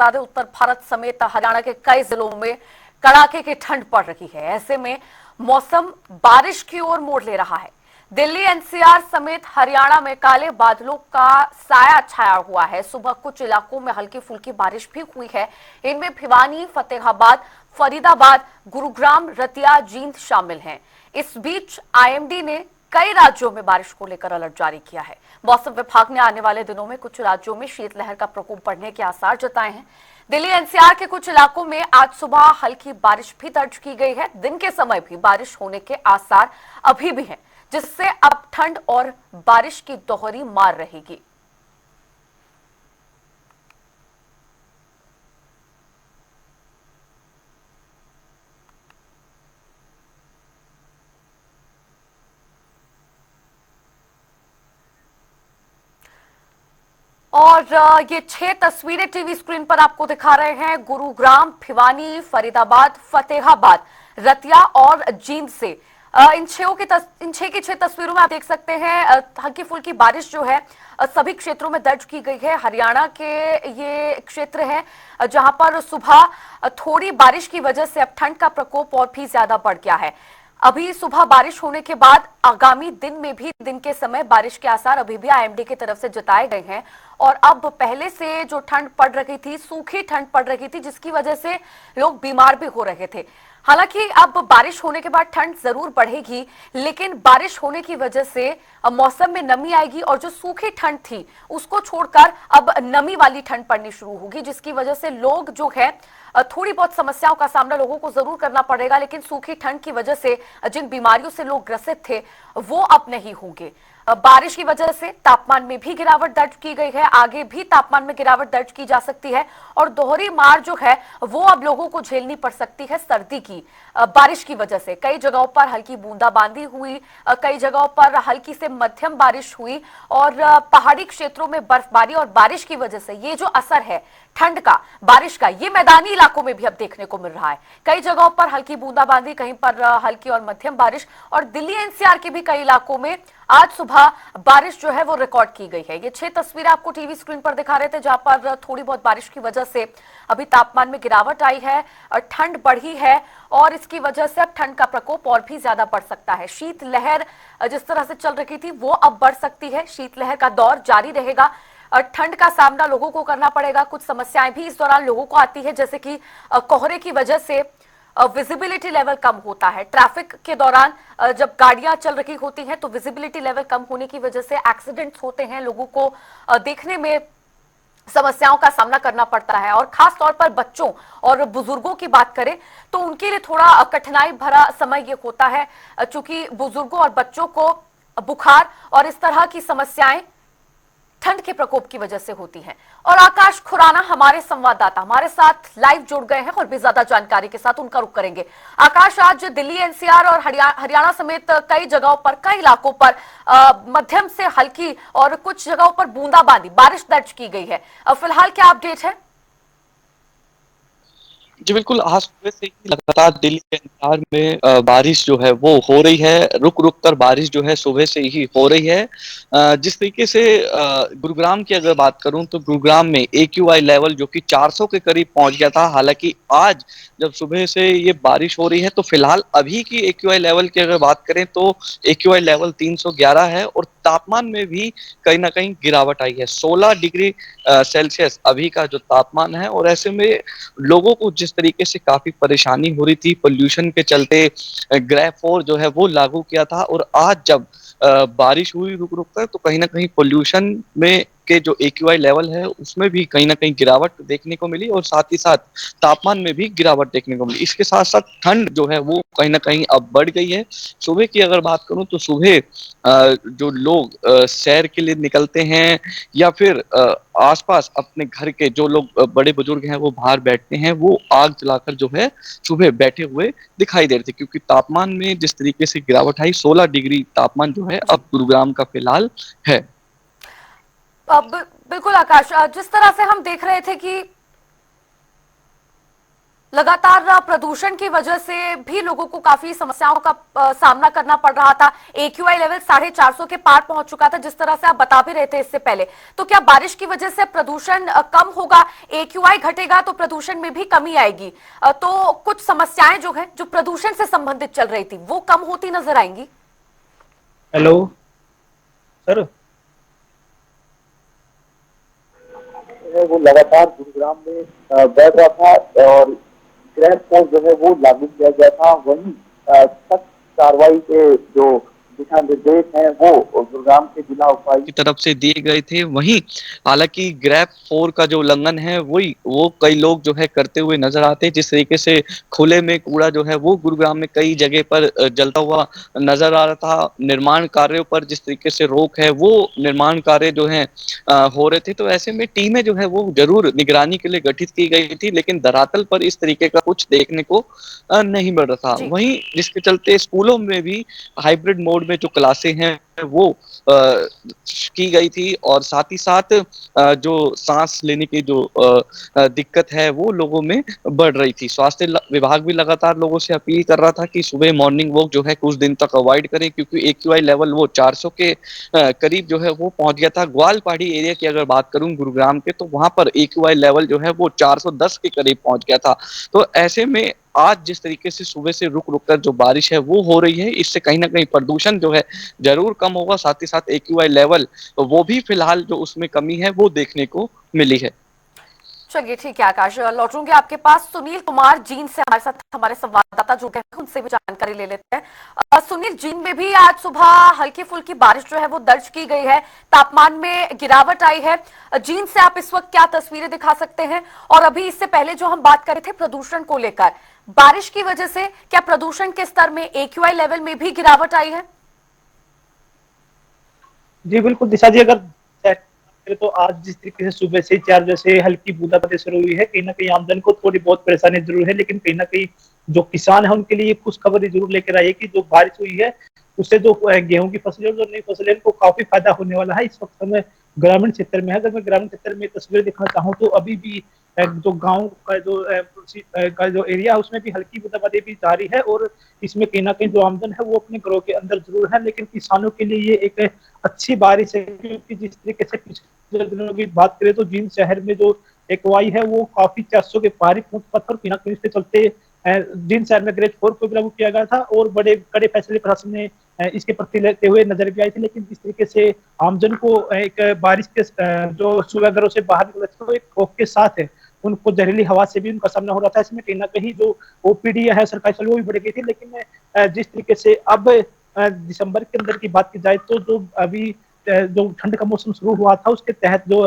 बता दें, उत्तर भारत समेत हरियाणा के कई जिलों में कड़ाके की ठंड पड़ रही है। ऐसे में मौसम बारिश की ओर मोड़ ले रहा है। दिल्ली एनसीआर समेत हरियाणा में काले बादलों का साया छाया हुआ है। सुबह कुछ इलाकों में हल्की फुल्की बारिश भी हुई है। इनमें भिवानी, फतेहाबाद, फरीदाबाद, गुरुग्राम, रतिया, जींद शामिल हैं। इस बीच आईएमडी ने कई राज्यों में बारिश को लेकर अलर्ट जारी किया है। मौसम विभाग ने आने वाले दिनों में कुछ राज्यों में शीतलहर का प्रकोप बढ़ने के आसार जताए हैं। दिल्ली एनसीआर के कुछ इलाकों में आज सुबह हल्की बारिश भी दर्ज की गई है। दिन के समय भी बारिश होने के आसार अभी भी हैं, जिससे अब ठंड और बारिश की दोहरी मार रहेगी। और ये 6 तस्वीरें टीवी स्क्रीन पर आपको दिखा रहे हैं। गुरुग्राम, भिवानी, फरीदाबाद, फतेहाबाद, रतिया और जींद से इन 6 तस्वीरों में आप देख सकते हैं हल्की फुल्की बारिश जो है सभी क्षेत्रों में दर्ज की गई है। हरियाणा के ये क्षेत्र है जहां पर सुबह थोड़ी बारिश की वजह से अब ठंड का प्रकोप और भी ज्यादा बढ़ गया है। अभी सुबह बारिश होने के बाद आगामी दिन में भी दिन के समय बारिश के आसार अभी भी आईएमडी की तरफ से जताए गए हैं। और अब पहले से जो ठंड पड़ रही थी, सूखी ठंड पड़ रही थी, जिसकी वजह से लोग बीमार भी हो रहे थे। हालांकि अब बारिश होने के बाद ठंड जरूर बढ़ेगी, लेकिन बारिश होने की वजह से मौसम में नमी आएगी और जो सूखी ठंड थी उसको छोड़कर अब नमी वाली ठंड पड़नी शुरू होगी, जिसकी वजह से लोग जो है थोड़ी बहुत समस्याओं का सामना लोगों को जरूर करना पड़ेगा। लेकिन सूखी ठंड की वजह से जिन बीमारियों से लोग ग्रसित थे वो अब नहीं होंगे। बारिश की वजह से तापमान में भी गिरावट दर्ज की गई है। आगे भी तापमान में गिरावट दर्ज की जा सकती है और दोहरी मार जो है वो अब लोगों को झेलनी पड़ सकती है सर्दी की। बारिश की वजह से कई जगहों पर हल्की बूंदाबांदी हुई, कई जगहों पर हल्की से मध्यम बारिश हुई और पहाड़ी क्षेत्रों में बर्फबारी और बारिश की वजह से ये जो असर है ठंड का, बारिश का, ये मैदानी इलाकों में भी अब देखने को मिल रहा है। कई जगहों पर हल्की बूंदाबांदी, कहीं पर हल्की और मध्यम बारिश और दिल्ली एनसीआर के भी कई इलाकों में आज सुबह बारिश जो है वो रिकॉर्ड की गई है। ये 6 तस्वीरें आपको टीवी स्क्रीन पर दिखा रहे थे जहां पर थोड़ी बहुत बारिश की वजह से अभी तापमान में गिरावट आई है और ठंड बढ़ी है और इसकी वजह से अब ठंड का प्रकोप और भी ज्यादा बढ़ सकता है। शीतलहर जिस तरह से चल रही थी वो अब बढ़ सकती है। शीतलहर का दौर जारी रहेगा और ठंड का सामना लोगों को करना पड़ेगा। कुछ समस्याएं भी इस दौरान लोगों को आती है, जैसे कि कोहरे की वजह से विजिबिलिटी लेवल कम होता है। ट्रैफिक के दौरान जब गाड़ियां चल रही होती हैं तो विजिबिलिटी लेवल कम होने की वजह से एक्सीडेंट्स होते हैं, लोगों को देखने में समस्याओं का सामना करना पड़ता है। और खास तौर पर बच्चों और बुजुर्गों की बात करें तो उनके लिए थोड़ा कठिनाई भरा समय ये होता है, चूंकि बुजुर्गों और बच्चों को बुखार और इस तरह की समस्याएं ठंड के प्रकोप की वजह से होती हैं। और आकाश खुराना हमारे संवाददाता हमारे साथ लाइव जुड़ गए हैं और भी ज्यादा जानकारी के साथ उनका रुख करेंगे। आकाश, आज दिल्ली एनसीआर और हरियाणा समेत कई जगहों पर, कई इलाकों पर मध्यम से हल्की और कुछ जगहों पर बूंदाबांदी बारिश दर्ज की गई है। फिलहाल क्या अपडेट है? जी बिल्कुल, आज सुबह से ही लगातार दिल्ली के एनसीआर में बारिश जो है वो हो रही है। रुक-रुक कर बारिश जो है सुबह से ही हो रही है। जिस तरीके से गुरुग्राम की अगर बात करूं तो गुरुग्राम में एक्यूआई लेवल जो कि 400 के करीब पहुंच गया था। हालांकि आज जब सुबह से ये बारिश हो रही है तो फिलहाल अभी की एक्यूआई लेवल की अगर बात करें तो एक्यूआई लेवल 311 है और तापमान में भी कहीं ना कहीं गिरावट आई है। 16 डिग्री सेल्सियस अभी का जो तापमान है और ऐसे में लोगों को जिस तरीके से काफी परेशानी हो रही थी पोल्यूशन के चलते, ग्रेफ 4 जो है वो लागू किया था और आज जब बारिश हुई रुक रुक कर तो कहीं ना कहीं पोल्यूशन में के जो एक्यूआई लेवल है उसमें भी कहीं ना कहीं गिरावट देखने को मिली और साथ ही साथ तापमान में भी गिरावट देखने को मिली। इसके साथ साथ ठंड जो है वो कहीं ना कहीं अब बढ़ गई है। सुबह की अगर बात करूं तो सुबह जो लोग सैर के लिए निकलते हैं या फिर आसपास अपने घर के जो लोग बड़े बुजुर्ग हैं वो बाहर बैठते हैं, वो आग जलाकर जो है सुबह बैठे हुए दिखाई दे रहे थे, क्योंकि तापमान में जिस तरीके से गिरावट आई 16 डिग्री तापमान जो है अब गुरुग्राम का फिलहाल है। बिल्कुल आकाश, जिस तरह से हम देख रहे थे कि लगातार प्रदूषण की वजह से भी लोगों को काफी समस्याओं का सामना करना पड़ रहा था। AQI लेवल 450 के पार पहुंच चुका था, जिस तरह से आप बता भी रहे थे इससे पहले। तो क्या बारिश की वजह से प्रदूषण कम होगा, AQI घटेगा तो प्रदूषण में भी कमी आएगी? तो कुछ समस्याएं जो है, जो प्रदूषण से संबंधित चल रही थी, वो कम होती नजर आएंगी? Hello sir. वो लगातार गुरुग्राम में बढ़ रहा था और क्रैश कोर्स जो है वो लागू किया गया था। वहीं सख्त कार्रवाई के जो दिशा निर्देश हैं वो गुरुग्राम के जिला उपायुक्त की तरफ से दिए गए थे। वहीं हालांकि ग्रैप 4 का जो उल्लंघन है वो कई लोग जो है करते हुए नजर आते हैं। जिस तरीके से खुले में कूड़ा जो है वो गुरुग्राम में कई जगह पर जलता हुआ नजर आ रहा था। निर्माण कार्यों पर जिस तरीके से रोक है वो निर्माण कार्य जो है हो रहे थे। तो ऐसे में टीमें जो है वो जरूर निगरानी के लिए गठित की गई थी, लेकिन धरातल पर इस तरीके का कुछ देखने को नहीं मिल रहा था। जी। वहीं जिसके चलते स्कूलों में भी हाइब्रिड मोड में जो क्लासें हैं वो की गई थी, और साथ ही साथ जो सांस लेने की जो दिक्कत है वो लोगों में बढ़ रही थी। स्वास्थ्य विभाग भी लगातार लोगों से अपील कर रहा था कि सुबह मॉर्निंग वॉक जो है कुछ दिन तक अवॉइड करें, क्योंकि AQI लेवल वो 400 के करीब जो है वो पहुंच गया था। ग्वालपाड़ी एरिया की अगर बात करूं गुरुग्राम के, तो वहां पर AQI लेवल जो है वो 410 के करीब पहुंच गया था। तो ऐसे में आज जिस तरीके से सुबह से रुक रुक कर जो बारिश है वो हो रही है, इससे कहीं ना कहीं प्रदूषण जो है जरूर कम होगा। साथ ही साथ AQI लेवल वो भी फिलहाल जो उसमें कमी है वो देखने को मिली है। चलिए ठीक है आकाश, लौटूंगी आपके पास। सुनील कुमार जींद से हमारे साथ हमारे संवाददाता जुड़े हैं, उनसे भी जानकारी ले लेते हैं। सुनील, जींद में भी आज सुबह हल्की फुल्की बारिश जो है वो दर्ज की गई है, तापमान में गिरावट आई है। जींद से आप इस वक्त क्या तस्वीरें दिखा सकते हैं? और अभी इससे पहले जो हम बात कर रहे थे प्रदूषण को लेकर, बारिश की वजह से क्या प्रदूषण के स्तर में, AQI लेवल में भी गिरावट आई है? जी बिल्कुल दिशा जी, अगर चेक करें तो आज जिस तरीके से सुबह से 4 बजे से हल्की बूंदाबांदी शुरू हुई है, कहीं ना कहीं आमजन को थोड़ी बहुत परेशानी जरूर है, लेकिन कहीं ना कहीं जो किसान है उनके लिए खुश खबर जरूर लेकर आई है कि जो बारिश हुई है उससे जो गेहूं की फसलें और जो नई फसलें उनको काफी फायदा होने वाला है। इस वक्त हमें ग्रामीण क्षेत्र में है, अगर मैं ग्रामीण क्षेत्र में तस्वीर दिखाना चाहूँ तो अभी भी जो गांव का जो एरिया है उसमें भी हल्की बूंदाबांदी भी जारी है, और इसमें कहीं ना कहीं जो आमदन है वो अपने घरों के अंदर जरूर है, लेकिन किसानों के लिए ये एक अच्छी बारिश है, क्योंकि जिस तरीके से पिछले दिनों की बात करें तो जींद शहर में जो AQI है वो काफी 400 के पार ही पहुंच पत्थर कहीं ना कहीं इसके चलते जींद शहर में ग्रेड 4 को भी लागू किया गया था, और बड़े कड़े फैसले प्रशासन ने इसके प्रति लेते हुए नजर भी आई थी। लेकिन जिस तरीके से आमजन को एक बारिश के जो सुबह घरों से बाहर निकले थे वो एक खौफ के साथ है, उनको जहरीली हवा से भी उनका सामना हो रहा था। इसमें कहीं ना कहीं जो OPD है सरकारी वो भी बढ़ गई थी। लेकिन जिस तरीके से अब दिसंबर के अंदर की बात की जाए तो जो अभी जो ठंड का मौसम शुरू हुआ था उसके तहत जो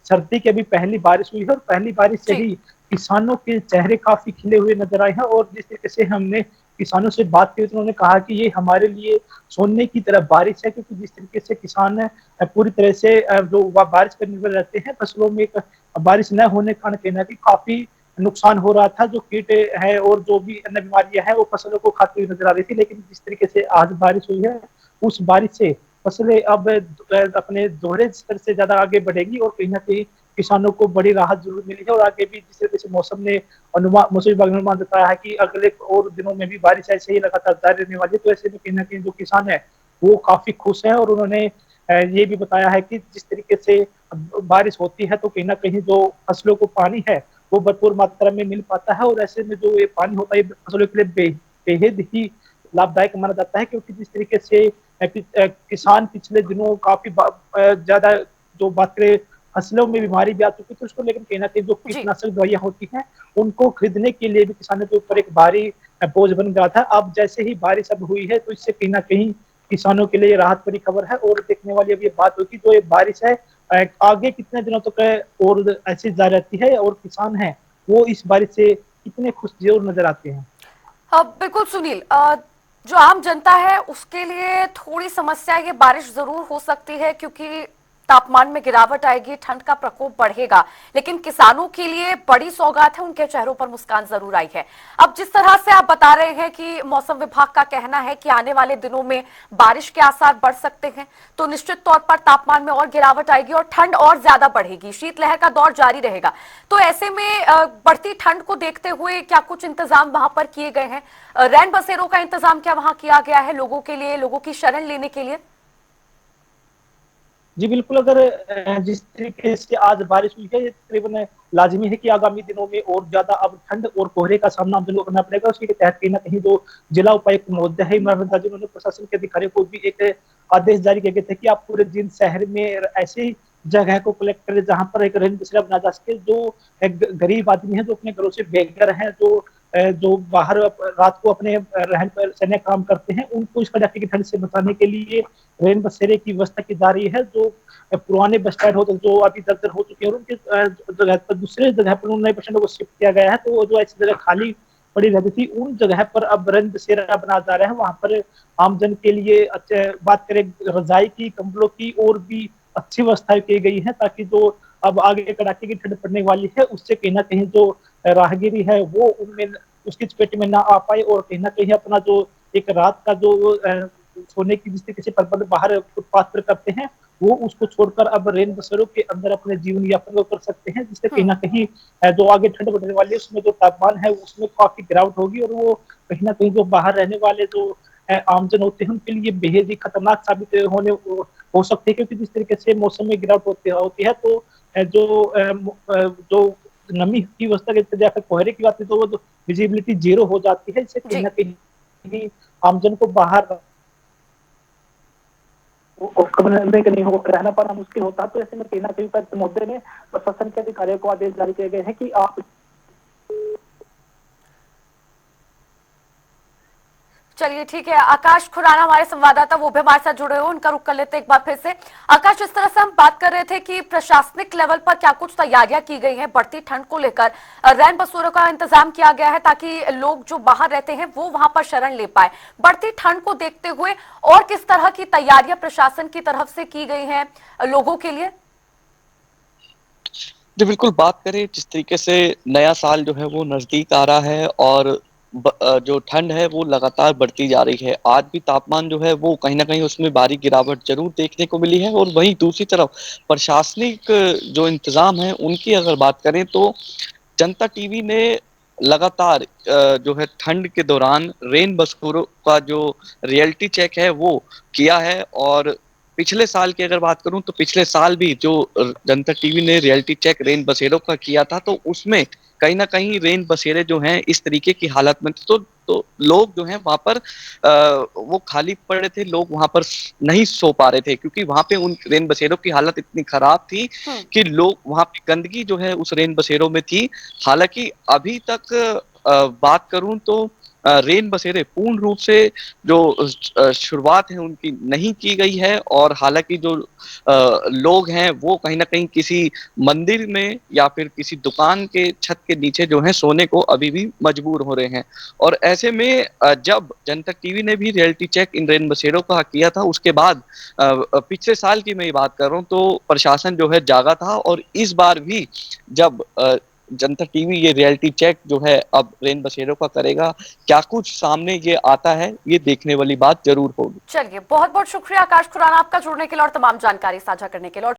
सर्दी की अभी पहली बारिश हुई है, और पहली बारिश से ही किसानों के चेहरे काफी खिले हुए नजर आए हैं। और जिस तरीके से हमने किसानों से बात की तो उन्होंने कहा कि ये हमारे लिए सोने की तरह बारिश है, क्योंकि जिस तरीके से किसान पूरी तरह से जो बारिश पर निर्भर रहते हैं, फसलों में बारिश न होने के कारण कहना कि काफी नुकसान हो रहा था। जो कीट है और जो भी अन्य बीमारियां हैं वो फसलों को खाती हुई नजर आ रही थी, लेकिन जिस तरीके से आज बारिश हुई है उस बारिश से फसलें अब अपने दोहरे स्तर से ज्यादा आगे बढ़ेगी, और कहीं ना कहीं किसानों को बड़ी राहत जरूर मिली है। और आगे भी जिस तरीके से मौसम विभाग ने अनुमान जताया है कि अगले और दिनों में भी बारिश ऐसे ही लगातार जारी रहने वाली है, तो ऐसे में कहीं ना कहीं जो किसान है वो काफी खुश है। और उन्होंने ये भी बताया है कि जिस तरीके से बारिश होती है तो कहीं ना कहीं जो फसलों को पानी है वो भरपूर मात्रा में मिल पाता है, और ऐसे में जो ये पानी होता है फसलों के लिए बेहद ही लाभदायक माना जाता है, क्योंकि जिस तरीके से किसान पिछले दिनों काफी ज्यादा जो बात करें फसलों में बीमारी भी आ चुकी थी उसको लेकर कहीं ना कहीं जो कीटनाशक दवाइयां होती हैं उनको खरीदने के लिए भी किसानों के ऊपर एक भारी बोझ बन गया था। अब जैसे ही बारिश अब हुई है तो इससे कहीं ना कहीं किसानों के लिए राहत भरी खबर है, और देखने वाली अब ये बात होगी जो ये बारिश है आगे कितने दिनों तक और ऐसी जारी रहती है, और किसान है वो इस बारिश से कितने खुश जरूर नजर आते हैं। बिल्कुल सुनील, जो आम जनता है उसके लिए थोड़ी समस्या ये बारिश जरूर हो सकती है, क्योंकि तापमान में गिरावट आएगी, ठंड का प्रकोप बढ़ेगा, लेकिन किसानों के लिए बड़ी सौगात है, उनके चेहरों पर मुस्कान जरूर आई है। अब जिस तरह से आप बता रहे हैं कि मौसम विभाग का कहना है कि आने वाले दिनों में बारिश के आसार बढ़ सकते हैं, तो निश्चित तौर पर तापमान में और गिरावट आएगी और ठंड और ज्यादा बढ़ेगी, शीतलहर का दौर जारी रहेगा। तो ऐसे में बढ़ती ठंड को देखते हुए क्या कुछ इंतजाम वहां पर किए गए हैं? रैन बसेरों का इंतजाम क्या वहां किया गया है लोगों के लिए, लोगों की शरण लेने के लिए? जी बिल्कुल, अगर जिस तरीके से आज बारिश हुई है, ये तकरीबन लाजमी है कि आगामी दिनों में और ज्यादा अब ठंड और कोहरे का सामना हम लोगों को करना पड़ेगा। उसी के तहत कहीं ना कहीं जो जिला उपायुक्त महोदय है इमरान रंधावा जी, उन्होंने प्रशासन के अधिकारियों को भी एक आदेश जारी किए गए थे कि आप पूरे जिन शहर में ऐसी जगह को कलेक्ट करें जहां पर एक रैन बसेरा बना जा सके। जो गरीब आदमी है, जो अपने घरों से बेघर हैं, जो बाहर रात को अपने रहन पर सहने काम करते हैं, उनको इस कड़ाके की ठंड से बचाने के लिए रैन बसेरे की व्यवस्था की जा रही है। जो पुराने बस स्टैंड होते जो अभी दरदर हो चुके हैं, और उनके जगह पर दूसरे जगह पर 9% को शिफ्ट किया गया है। तो जो ऐसी जगह खाली पड़ी रहती थी, उन जगह पर अब रैन बसेरा बनाया जा रहा है। वहां पर आमजन के लिए बात करें रजाई की, कंबलों की, और भी अच्छी व्यवस्था की गई है, ताकि जो अब आगे कड़ाके की ठंड पड़ने वाली है, उससे कहीं ना कहीं जो राहगीरी है वो उनमें उसकी चपेट में ना आ पाए, और कहीं ना कहीं अपना जो एक रात का जो सोने की जिस तरीके से प्रबंध बाहर फुटपाथ पर करते हैं, वो उसको छोड़कर अब रैन बसेरों के अंदर अपने जीवन यापन कर सकते हैं, जिससे कहीं ना कहीं जो आगे ठंड बढ़ने वाली है उसमें जो तापमान है उसमें काफी गिरावट होगी, और वो कहीं ना कहीं जो बाहर रहने वाले जो आमजन होते हैं उनके लिए बेहद ही खतरनाक साबित हो सकती है। क्योंकि जिस तरीके से मौसम में गिरावट होती है, तो जो नमी की व्यवस्था की जाकर कोहरे की बात है, तो वो विजिबिलिटी जीरो हो जाती है, इससे कहीं ना कहीं आमजन को बाहर नहीं हो रहना पाना मुश्किल होता। तो ऐसे में कहीं ना कहीं उपायुक्त महोदय ने प्रशासन के अधिकारियों को आदेश जारी किए गए हैं कि आप चलिए ठीक है, आकाश खुराना हमारे संवाददाता, वो भी हमारे साथ जुड़े हुए, उनका रुख कर लेते हैं एक बार फिर से। आकाश, जिस तरह से हम बात कर रहे थे कि प्रशासनिक लेवल पर क्या कुछ तैयारियां की गई हैं बढ़ती ठंड को लेकर, रैन बसेरों का इंतजाम किया गया है ताकि लोग जो बाहर रहते हैं वो वहां पर शरण ले पाए, बढ़ती ठंड को देखते हुए और किस तरह की तैयारियां प्रशासन की तरफ से की गई हैं लोगों के लिए? जी बिल्कुल, बात करें जिस तरीके से नया साल जो है वो नजदीक आ रहा है, और जो ठंड है वो लगातार बढ़ती जा रही है। आज भी तापमान जो है वो कहीं ना कहीं उसमें बारीक गिरावट जरूर देखने को मिली है। और वहीं दूसरी तरफ प्रशासनिक जो इंतजाम है उनकी अगर बात करें, तो जनता टीवी ने लगातार जो है ठंड के दौरान रेन बसेरों का जो रियलिटी चेक है वो किया है। और पिछले साल की अगर बात करूं, तो पिछले साल भी जो जनता टीवी ने रियलिटी चेक रेन बसेरों का किया था, तो उसमें कहीं ना कहीं रेन बसेरे जो हैं इस तरीके की हालत में थे, तो लोग जो हैं वहां पर वो खाली पड़े थे, लोग वहां पर नहीं सो पा रहे थे, क्योंकि वहां पे उन रेन बसेरों की हालत इतनी खराब थी कि लोग वहां पे गंदगी जो है उस रेन बसेरों में थी। हालांकि अभी तक बात करूं तो रेन बसेरे पूर्ण रूप से जो शुरुआत है उनकी नहीं की गई है, और हालांकि जो लोग हैं वो कहीं ना कहीं किसी मंदिर में या फिर किसी दुकान के छत के नीचे जो है सोने को अभी भी मजबूर हो रहे हैं। और ऐसे में जब जनता टीवी ने भी रियलिटी चेक इन रेन बसेरों का किया था, उसके बाद पिछले साल की मैं बात कर रहा हूँ, तो प्रशासन जो है जागा था। और इस बार भी जब जनता टीवी ये रियलिटी चेक जो है अब रेन बसेरों का करेगा, क्या कुछ सामने ये आता है, ये देखने वाली बात जरूर होगी। चलिए, बहुत बहुत शुक्रिया आकाश खुराना आपका जुड़ने के लिए और तमाम जानकारी साझा करने के लिए।